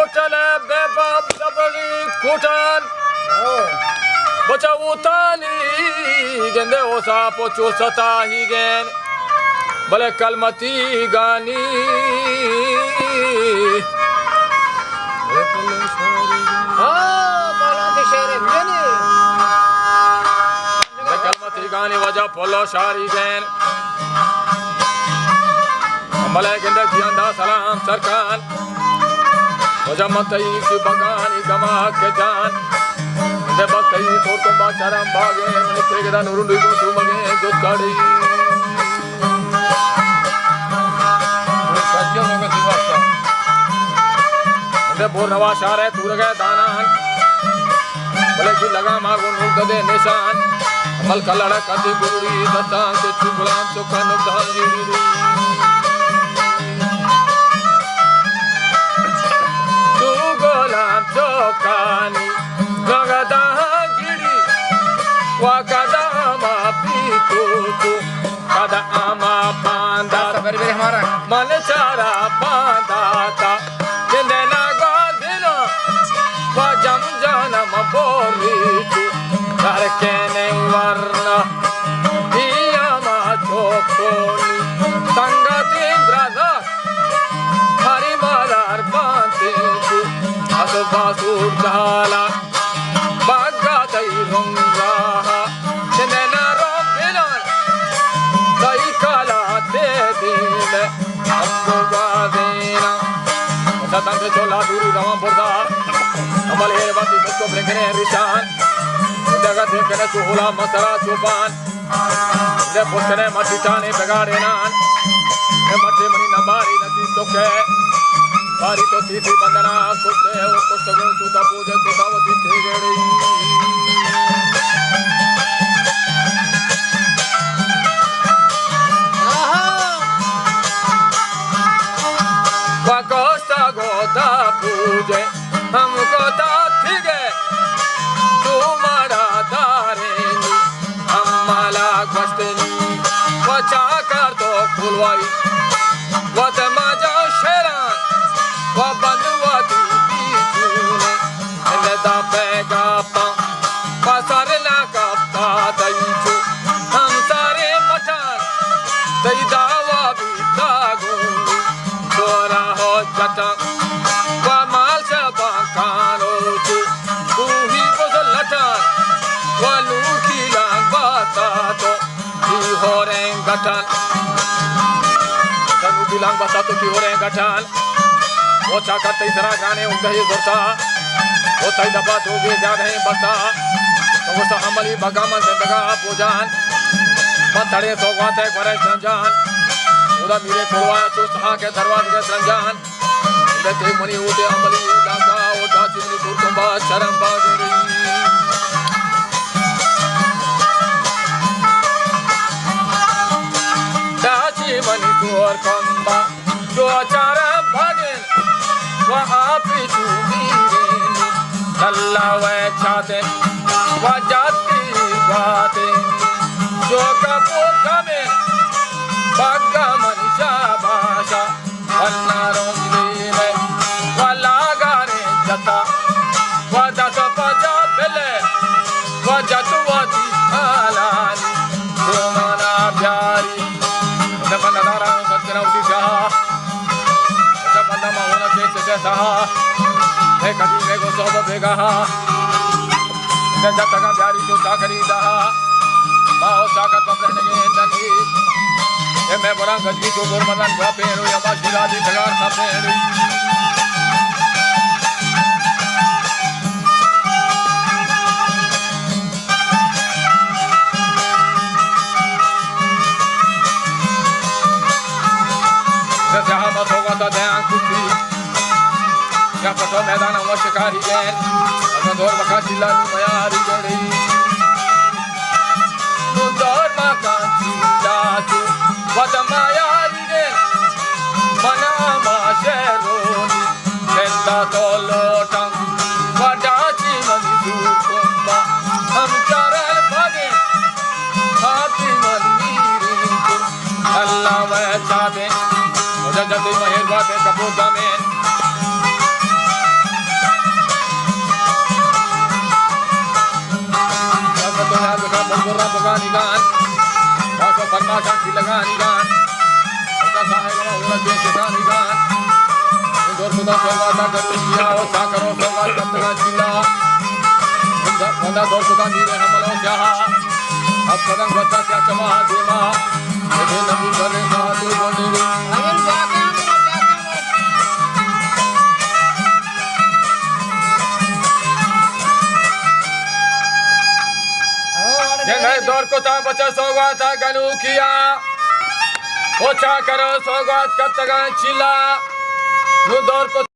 कोटल बेबाब दबली कोटल बचा उतानी गेंदे ओसा पोचो सता ही गेन भले कलमती गानी कलमती गानी वजह पोलो शारी गेन भले गेंदे जियांदा सलाम सरकार वजह मतई की बगानी गमा के जान दे बतई तो तुम बाचारम भागे मने तेगदा नुरुंडु को तुमगे दुकाड़ी सज्जन लोग दिवासा दे बोरनवा शारे तुरगे दानान भले की लगा मागो नुक दे निशान अमल कलड़ कदी गुरुड़ी दता के चुगलाम चोका नुदान जीड़ी चुगलाम चोकानी गगदा गिरी wakada ama pikutu kada ama panda mane chara pandata kendena godino wajam jana maboritu karkene warna iyama chokoni sangati brada hari malar bantu asbasur jala Bagadai rongaha, chenena rombilan, dai kala te dile, ambo gadena. Satan se chola duri raman borda, amal here bati kisko brekene rishan, jaga te kene chuhula masara chupan, de pochene mati chane begare nan, de mati mani nambari nati soke. Pari to tithi bandana koste o kostagun tuta puje tutavati tegeri Vakosta goda puje हमको ताथिगे तुम्हारा दारेनी अम्माला गस्तनी बचा कर तो फुलवाई वतमाजा शेरान वबलवाती बीचूने लदा पेगा पा पासरना का पाताईचू हम सारे मचान दईदावा भी दागूनी दोरा हो जटा वमाल शबा कानोचू कुही बसल लटान वलूकी लांग बाता तो की हो रें गटान तनुकी लांग बाता तो की हो रें गटान वो चाकर तई सरा गाने उंगही जोरता वो तई दबा तो भी ज्यादा है बता तो वो सामली बगामन जिंदगा पूजान मतड़े तो गाते करे संजान उदा मेरे कोलवा तो सहा के दरवाजे के संजान बेटे मनी उदे अमली लागा वो दाचिनी दुर्गंबा शरम बागरी दाची मनी तोर कंबा जो चारम भागे वहाँ पे चूमीरेनी लल्ला वे चाहते वजाती बाते जो कपूर कमे बागा मनीषा भाषा वन्नारों दीने वलागारे जता वजत पचा बिले वजतुवती आलानी तुम्हारा प्यारी दमनदारा सत्करवती Shah Nama ke cecah, mereka di nego sobo bega, dan jatah biari tu cakari dah, bawa cakat pemberan dengan dani, मैं बड़ा गजबी को गोरमदान बापे रो या बात जिलादी बगार साथे रो जहाँ मत होगा तो ध्यान कुछ या पटो मैदान में शिकारी गैर अगर दौर मका चिल्ला मयारी गड़ी दौर मका चिल्ला तू वदमायारी गैर मना माशेरोनी केंदा तो लोटा वडाची मनी दुकुम्बा हम चरण भागे हाथी मनी रिंकु अल्लाह वह चाहे मुझे जल्दी महेर बातें कपूर दामेन का की लगा निगान का साहेब ना उला के का निगान इंदौर खुदा सोगा करो किया ओ सा करो सोगा कतगा चिल्ला इंदा दौर खुदा मीरे हमलो क्या अब सदन बच्चा क्या चमा देमा ये नबी करे सा तू बोले अगर जाके जंगे दौर को ता बच्चा सोगा ता गनु किया ओछा करो सोगा कतगा चिल्ला नु दौर को